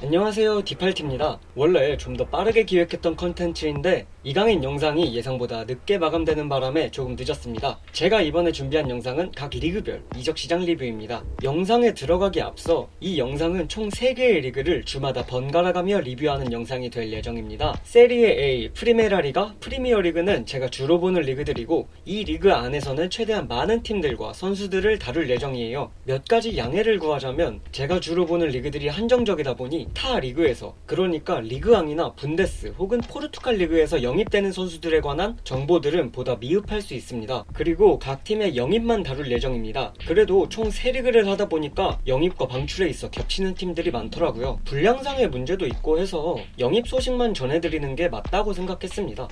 안녕하세요, 디팔티입니다. 원래 좀 더 빠르게 기획했던 컨텐츠인데 이강인 영상이 예상보다 늦게 마감되는 바람에 조금 늦었습니다. 제가 이번에 준비한 영상은 각 리그별 이적 시장 리뷰입니다. 영상에 들어가기 앞서 이 영상은 총 3개의 리그를 주마다 번갈아가며 리뷰하는 영상이 될 예정입니다. 세리에 A, 프리메라리가, 프리미어리그는 제가 주로 보는 리그들이고 이 리그 안에서는 최대한 많은 팀들과 선수들을 다룰 예정이에요. 몇 가지 양해를 구하자면 제가 주로 보는 리그들이 한정적이다 보니 타 리그에서, 그러니까 리그왕이나 분데스 혹은 포르투갈 리그에서 영입되는 선수들에 관한 정보들은 보다 미흡할 수 있습니다. 그리고 각 팀의 영입만 다룰 예정입니다. 그래도 총 3리그를 하다 보니까 영입과 방출에 있어 겹치는 팀들이 많더라고요. 분량상의 문제도 있고 해서 영입 소식만 전해드리는 게 맞다고 생각했습니다.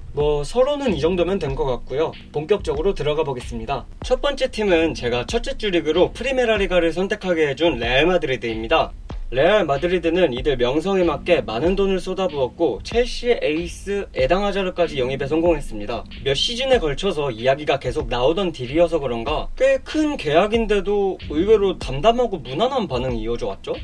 서로는 이 정도면 된 것 같고요. 본격적으로 들어가 보겠습니다. 첫 번째 팀은 제가 첫째 주 리그로 프리메라리가를 선택하게 해준 레알 마드리드입니다. 레알 마드리드는 이들 명성에 맞게 많은 돈을 쏟아부었고 첼시의 에이스 에당 하자르까지 영입에 성공했습니다. 몇 시즌에 걸쳐서 이야기가 계속 나오던 딜이어서 그런가 꽤 큰 계약인데도 의외로 담담하고 무난한 반응이 이어져 왔죠.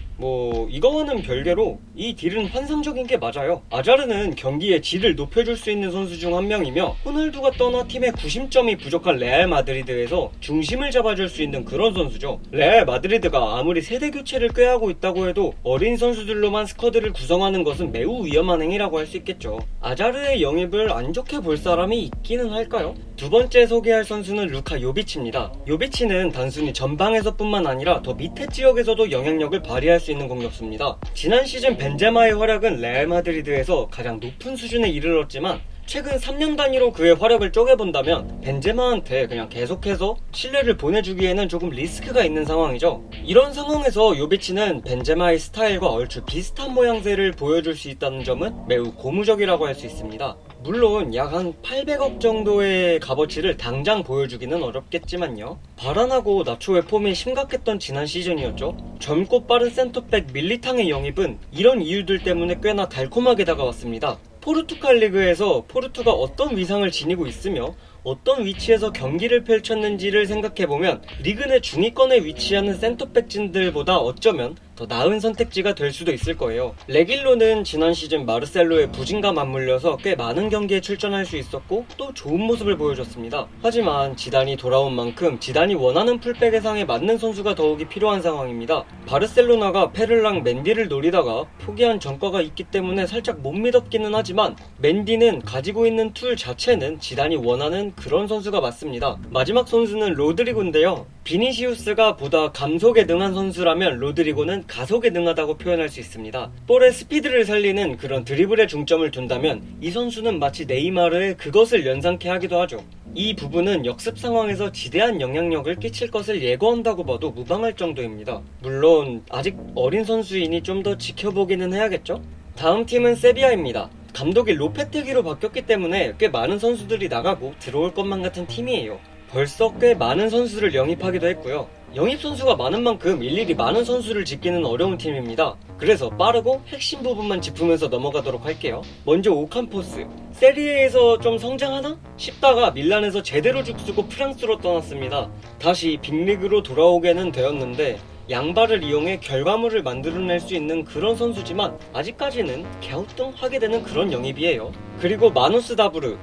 이거와는 별개로 이 딜은 환상적인 게 맞아요. 아자르는 경기의 질을 높여줄 수 있는 선수 중 한 명이며 호날두가 떠나 팀의 구심점이 부족한 레알 마드리드에서 중심을 잡아줄 수 있는 그런 선수죠. 레알 마드리드가 아무리 세대 교체를 꾀하고 있다고 해도 어린 선수들로만 스쿼드를 구성하는 것은 매우 위험한 행위라고 할 수 있겠죠. 아자르의 영입을 안 좋게 볼 사람이 있기는 할까요? 두 번째 소개할 선수는 루카 요비치입니다. 요비치는 단순히 전방에서뿐만 아니라 더 밑에 지역에서도 영향력을 발휘할 수 있는 공격수입니다. 지난 시즌 벤제마의 활약은 레알 마드리드에서 가장 높은 수준에 이르렀지만 최근 3년 단위로 그의 활약을 쪼개본다면 벤제마한테 그냥 계속해서 신뢰를 보내주기에는 조금 리스크가 있는 상황이죠. 이런 상황에서 요비치는 벤제마의 스타일과 얼추 비슷한 모양새를 보여줄 수 있다는 점은 매우 고무적이라고 할 수 있습니다. 물론 약 한 800억 정도의 값어치를 당장 보여주기는 어렵겠지만요. 바란하고 나초의 폼이 심각했던 지난 시즌이었죠. 젊고 빠른 센터백 밀리탕의 영입은 이런 이유들 때문에 꽤나 달콤하게 다가왔습니다. 포르투갈 리그에서 포르투가 어떤 위상을 지니고 있으며 어떤 위치에서 경기를 펼쳤는지를 생각해보면 리그 내 중위권에 위치하는 센터백진들보다 어쩌면 더 나은 선택지가 될 수도 있을 거예요. 레길로는 지난 시즌 마르셀로의 부진과 맞물려서 꽤 많은 경기에 출전할 수 있었고 또 좋은 모습을 보여줬습니다. 하지만 지단이 돌아온 만큼 지단이 원하는 풀백의 상에 맞는 선수가 더욱이 필요한 상황입니다. 바르셀로나가 페르랑 맨디를 노리다가 포기한 전과가 있기 때문에 살짝 못 믿었기는 하지만 맨디는 가지고 있는 툴 자체는 지단이 원하는 그런 선수가 맞습니다. 마지막 선수는 로드리고인데요. 비니시우스가 보다 감속에 능한 선수라면 로드리고는 가속에 능하다고 표현할 수 있습니다. 볼의 스피드를 살리는 그런 드리블에 중점을 둔다면 이 선수는 마치 네이마르의 그것을 연상케 하기도 하죠. 이 부분은 역습 상황에서 지대한 영향력을 끼칠 것을 예고한다고 봐도 무방할 정도입니다. 물론 아직 어린 선수이니 좀 더 지켜보기는 해야겠죠? 다음 팀은 세비야입니다. 감독이 로페테기로 바뀌었기 때문에 꽤 많은 선수들이 나가고 들어올 것만 같은 팀이에요. 벌써 꽤 많은 선수를 영입하기도 했고요. 영입 선수가 많은 만큼 일일이 많은 선수를 짓기는 어려운 팀입니다. 그래서 빠르고 핵심 부분만 짚으면서 넘어가도록 할게요. 먼저 오캄포스. 세리에에서 좀 성장하나? 싶다가 밀란에서 제대로 죽쓰고 프랑스로 떠났습니다. 다시 빅리그로 돌아오게는 되었는데 양발을 이용해 결과물을 만들어낼 수 있는 그런 선수지만 아직까지는 갸우뚱하게 되는 그런 영입이에요. 그리고 마누스 다브르.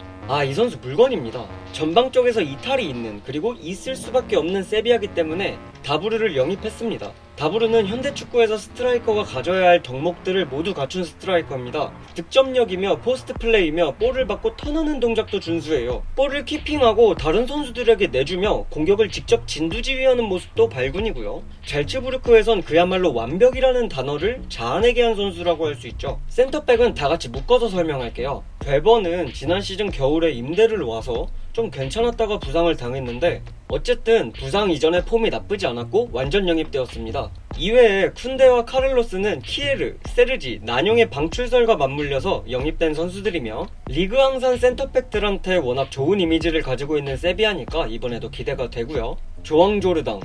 이 선수 물건입니다. 전방 쪽에서 이탈이 있는, 그리고 있을 수밖에 없는 세비야기 때문에 다브르를 영입했습니다. 다브르는 현대축구에서 스트라이커가 가져야 할 덕목들을 모두 갖춘 스트라이커입니다. 득점력이며 포스트 플레이며 볼을 받고 턴하는 동작도 준수해요. 볼을 키핑하고 다른 선수들에게 내주며 공격을 직접 진두지휘하는 모습도 발군이고요. 잘츠부르크에선 그야말로 완벽이라는 단어를 자아내게 한 선수라고 할 수 있죠. 센터백은 다같이 묶어서 설명할게요. 베버는 지난 시즌 겨울에 임대를 와서 좀 괜찮았다가 부상을 당했는데 어쨌든 부상 이전에 폼이 나쁘지 않았고 완전 영입되었습니다. 이외에 쿤데와 카를로스는 키에르, 세르지, 난용의 방출설과 맞물려서 영입된 선수들이며 리그 항산 센터백들한테 워낙 좋은 이미지를 가지고 있는 세비야니까 이번에도 기대가 되고요. 조앙 조르당.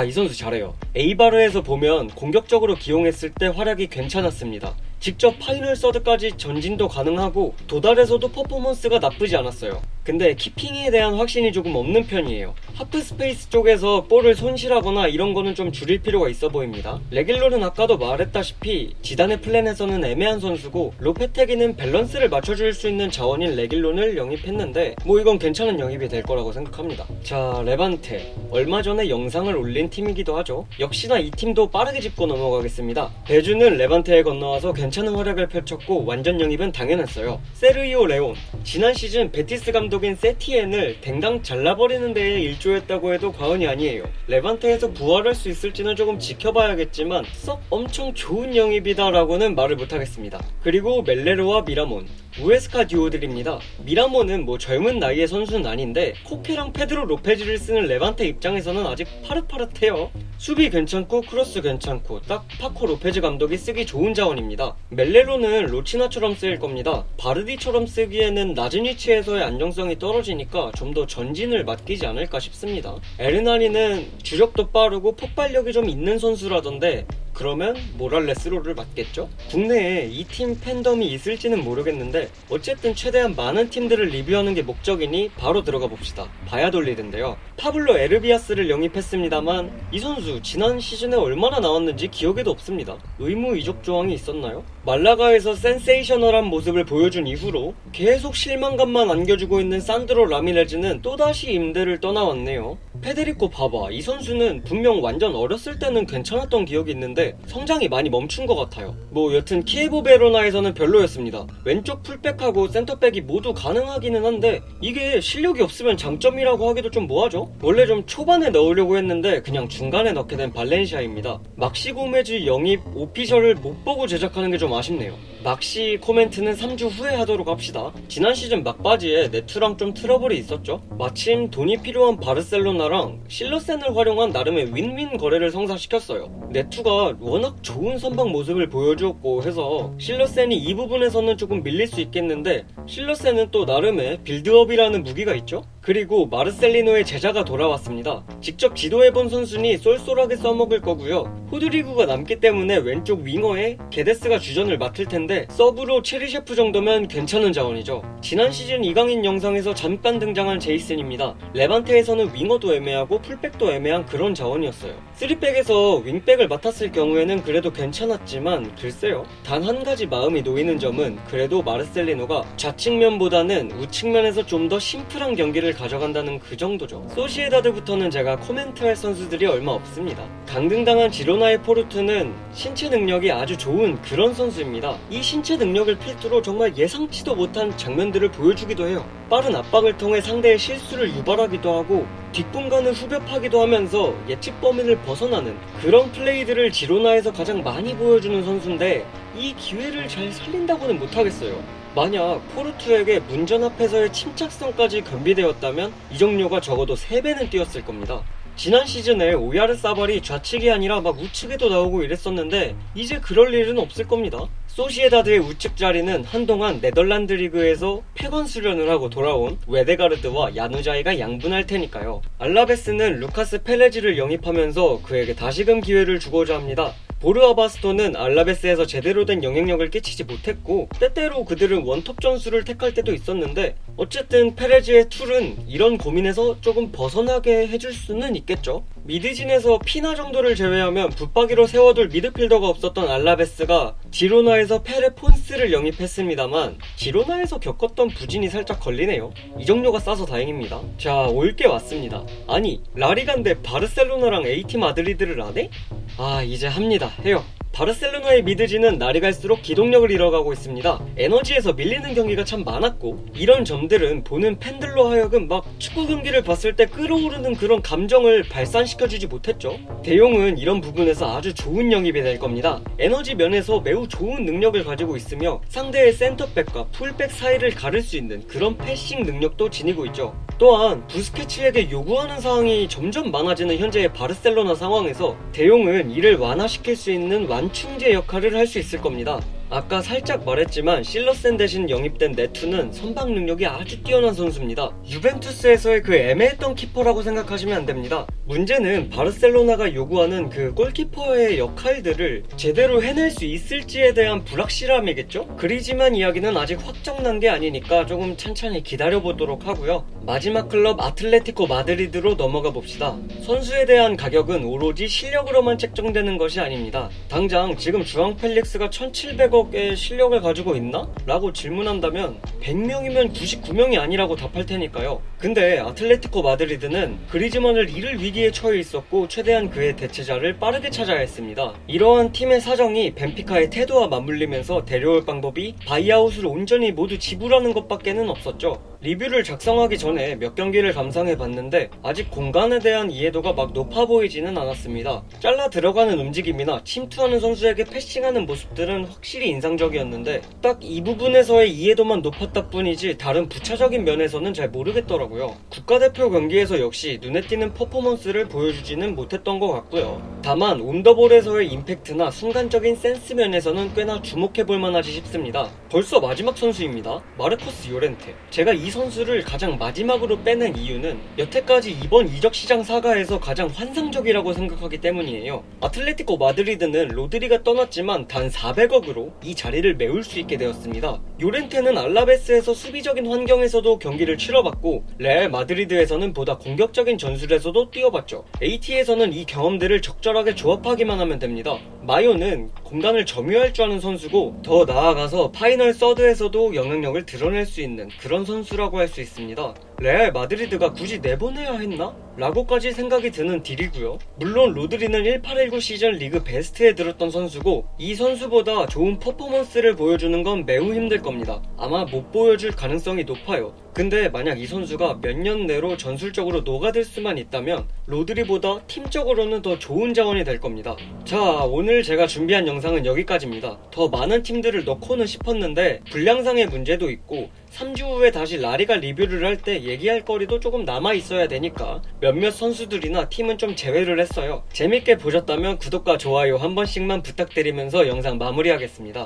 이 선수 잘해요. 에이바르에서 보면 공격적으로 기용했을 때 활약이 괜찮았습니다. 직접 파이널 서드까지 전진도 가능하고 도달에서도 퍼포먼스가 나쁘지 않았어요. 근데 키핑에 대한 확신이 조금 없는 편이에요. 하프 스페이스 쪽에서 볼을 손실하거나 이런 거는 좀 줄일 필요가 있어 보입니다. 레길론은 아까도 말했다시피 지단의 플랜에서는 애매한 선수고 로페테기는 밸런스를 맞춰줄 수 있는 자원인 레길론을 영입했는데 뭐 이건 괜찮은 영입이 될 거라고 생각합니다. 자, 레반테 얼마 전에 영상을 올린 팀이기도 하죠. 역시나 이 팀도 빠르게 짚고 넘어가겠습니다. 베주는 레반테에 건너와서 괜찮은 활약을 펼쳤고 완전 영입은 당연했어요. 세르이오 레온 지난 시즌 베티스 감독인 세티엔을 댕강 잘라버리는 데에 일조했다고 해도 과언이 아니에요. 레반테에서 부활할 수 있을지는 조금 지켜봐야겠지만 썩 엄청 좋은 영입이다 라고는 말을 못하겠습니다. 그리고 멜레로와 미라몬 우에스카 듀오들입니다. 미라몬은 뭐 젊은 나이의 선수는 아닌데 코케랑 페드로 로페즈를 쓰는 레반테 입장에서는 아직 파릇파릇해요. 수비 괜찮고 크로스 괜찮고 딱 파코 로페즈 감독이 쓰기 좋은 자원입니다. 멜레로는 로치나처럼 쓰일 겁니다. 바르디처럼 쓰기에는 낮은 위치에서의 안정성이 떨어지니까 좀 더 전진을 맡기지 않을까 싶습니다. 에르나리는 주력도 빠르고 폭발력이 좀 있는 선수라던데 그러면 모랄레스로를 맡겠죠? 국내에 이 팀 팬덤이 있을지는 모르겠는데 어쨌든 최대한 많은 팀들을 리뷰하는 게 목적이니 바로 들어가 봅시다. 바야돌리드인데요. 파블로 에르비아스를 영입했습니다만 이 선수 지난 시즌에 얼마나 나왔는지 기억에도 없습니다. 의무 이적 조항이 있었나요? 말라가에서 센세이셔널한 모습을 보여준 이후로 계속 실망감만 안겨주고 있는 산드로 라미레즈는 또다시 임대를 떠나왔네요. 페데리코 바바 이 선수는 분명 완전 어렸을 때는 괜찮았던 기억이 있는데 성장이 많이 멈춘 것 같아요. 뭐 여튼 키에보 베로나에서는 별로였습니다. 왼쪽 풀백하고 센터백이 모두 가능하기는 한데 이게 실력이 없으면 장점이라고 하기도 좀 뭐하죠? 원래 좀 초반에 넣으려고 했는데 그냥 중간에 넣게 된 발렌시아입니다. 막시 고메즈 영입 오피셜을 못 보고 제작하는 게 좀 아쉽네요. 막시 코멘트는 3주 후에 하도록 합시다. 지난 시즌 막바지에 네투랑 좀 트러블이 있었죠. 마침 돈이 필요한 바르셀로나랑 실러센을 활용한 나름의 윈윈 거래를 성사시켰어요. 네투가 워낙 좋은 선방 모습을 보여주었고 해서 실러센이 이 부분에서는 조금 밀릴 수 있겠는데 실러센은 또 나름의 빌드업이라는 무기가 있죠. 그리고 마르셀리노의 제자가 돌아왔습니다. 직접 지도해본 선수니 쏠쏠하게 써먹을 거고요. 호드리구가 남기 때문에 왼쪽 윙어에 게데스가 주전을 맡을 텐데 서브로 체리셰프 정도면 괜찮은 자원이죠. 지난 시즌 이강인 영상에서 잠깐 등장한 제이슨입니다. 레반테에서는 윙어도 애매하고 풀백도 애매한 그런 자원이었어요. 3백에서 윙백을 맡았을 경우에는 그래도 괜찮았지만 글쎄요. 단 한 가지 마음이 놓이는 점은 그래도 마르셀리노가 좌측면보다는 우측면에서 좀 더 심플한 경기를 가져간다는 그 정도죠. 소시에다드부터는 제가 코멘트할 선수들이 얼마 없습니다. 강등당한 지로나의 포르투는 신체 능력이 아주 좋은 그런 선수입니다. 이 신체 능력을 필두로 정말 예상치도 못한 장면들을 보여주기도 해요. 빠른 압박을 통해 상대의 실수를 유발하기도 하고 뒷공간을 후벼파기도 하면서 예측 범위를 벗어나는 그런 플레이들을 지로나에서 가장 많이 보여주는 선수인데 이 기회를 잘 살린다고는 못하겠어요. 만약 포르투에게 문전 앞에서의 침착성까지 겸비되었다면 이적료가 적어도 3배는 뛰었을 겁니다. 지난 시즌에 오야르사발이 좌측이 아니라 막 우측에도 나오고 이랬었는데 이제 그럴 일은 없을 겁니다. 소시에다드의 우측 자리는 한동안 네덜란드 리그에서 폐건 수련을 하고 돌아온 웨데가르드와 야누자이가 양분할 테니까요. 알라베스는 루카스 펠레지를 영입하면서 그에게 다시금 기회를 주고자 합니다. 보르아 바스토는 알라베스에서 제대로 된 영향력을 끼치지 못했고 때때로 그들은 원톱 전술을 택할 때도 있었는데 어쨌든 페레즈의 툴은 이런 고민에서 조금 벗어나게 해줄 수는 있겠죠. 미드진에서 피나 정도를 제외하면 붙박이로 세워둘 미드필더가 없었던 알라베스가 지로나에서 페레 폰스를 영입했습니다만 지로나에서 겪었던 부진이 살짝 걸리네요. 이적료가 싸서 다행입니다. 자, 올 게 왔습니다. 아니 라리가인데 바르셀로나랑 A팀 마드리드를 안 해? 아 이제 합니다. 해요. 바르셀로나의 미드진은 날이 갈수록 기동력을 잃어가고 있습니다. 에너지에서 밀리는 경기가 참 많았고 이런 점들은 보는 팬들로 하여금 막 축구 경기를 봤을 때 끌어오르는 그런 감정을 발산시켜주지 못했죠. 대용은 이런 부분에서 아주 좋은 영입이 될 겁니다. 에너지 면에서 매우 좋은 능력을 가지고 있으며 상대의 센터백과 풀백 사이를 가를 수 있는 그런 패싱 능력도 지니고 있죠. 또한 부스케츠에게 요구하는 사항이 점점 많아지는 현재의 바르셀로나 상황에서 대용은 이를 완화시킬 수 있는 완충제 역할을 할 수 있을 겁니다. 아까 살짝 말했지만 실러센 대신 영입된 네투는 선방 능력이 아주 뛰어난 선수입니다. 유벤투스에서의 그 애매했던 키퍼라고 생각하시면 안 됩니다. 문제는 바르셀로나가 요구하는 그 골키퍼의 역할들을 제대로 해낼 수 있을지에 대한 불확실함이겠죠? 그리지만 이야기는 아직 확정난 게 아니니까 조금 천천히 기다려보도록 하고요. 마지막 클럽 아틀레티코 마드리드로 넘어가 봅시다. 선수에 대한 가격은 오로지 실력으로만 책정되는 것이 아닙니다. 당장 지금 주앙 펠릭스가 1700억의 실력을 가지고 있나? 라고 질문한다면 100명이면 99명이 아니라고 답할 테니까요. 근데 아틀레티코 마드리드는 그리즈만을 잃을 위기에 처해 있었고 최대한 그의 대체자를 빠르게 찾아야 했습니다. 이러한 팀의 사정이 벤피카의 태도와 맞물리면서 데려올 방법이 바이아웃을 온전히 모두 지불하는 것밖에는 없었죠. 리뷰를 작성하기 전에 몇 경기를 감상해봤는데 아직 공간에 대한 이해도가 막 높아 보이지는 않았습니다. 잘라 들어가는 움직임이나 침투하는 선수에게 패싱하는 모습들은 확실히 인상적이었는데 딱 이 부분에서의 이해도만 높았다 뿐이지 다른 부차적인 면에서는 잘 모르겠더라고요. 국가대표 경기에서 역시 눈에 띄는 퍼포먼스를 보여주지는 못했던 것 같고요. 다만 온더볼에서의 임팩트나 순간적인 센스 면에서는 꽤나 주목해볼 만하지 싶습니다. 벌써 마지막 선수입니다. 마르코스 요렌테. 제가 이 선수를 가장 마지막으로 빼낸 이유는 여태까지 이번 이적 시장 사가에서 가장 환상적이라고 생각하기 때문이에요. 아틀레티코 마드리드는 로드리가 떠났지만 단 400억으로 이 자리를 메울 수 있게 되었습니다. 요렌테는 알라베스에서 수비적인 환경에서도 경기를 치러봤고 레알 마드리드에서는 보다 공격적인 전술에서도 뛰어봤죠. AT에서는 이 경험들을 적절하게 조합하기만 하면 됩니다. 마요는 공간을 점유할 줄 아는 선수고 더 나아가서 파이널 서드에서도 영향력을 드러낼 수 있는 그런 선수라고 할 수 있습니다. 레알 마드리드가 굳이 내보내야 했나? 라고까지 생각이 드는 딜이고요. 물론 로드리는 1819 시즌 리그 베스트에 들었던 선수고 이 선수보다 좋은 퍼포먼스를 보여주는 건 매우 힘들 겁니다. 아마 못 보여줄 가능성이 높아요. 근데 만약 이 선수가 몇 년 내로 전술적으로 녹아들 수만 있다면 로드리보다 팀적으로는 더 좋은 자원이 될 겁니다. 자, 오늘 제가 준비한 영상은 여기까지입니다. 더 많은 팀들을 넣고는 싶었는데 분량상의 문제도 있고 3주 후에 다시 라리가 리뷰를 할 때 얘기할 거리도 조금 남아있어야 되니까 몇몇 선수들이나 팀은 좀 제외를 했어요. 재밌게 보셨다면 구독과 좋아요 한 번씩만 부탁드리면서 영상 마무리하겠습니다.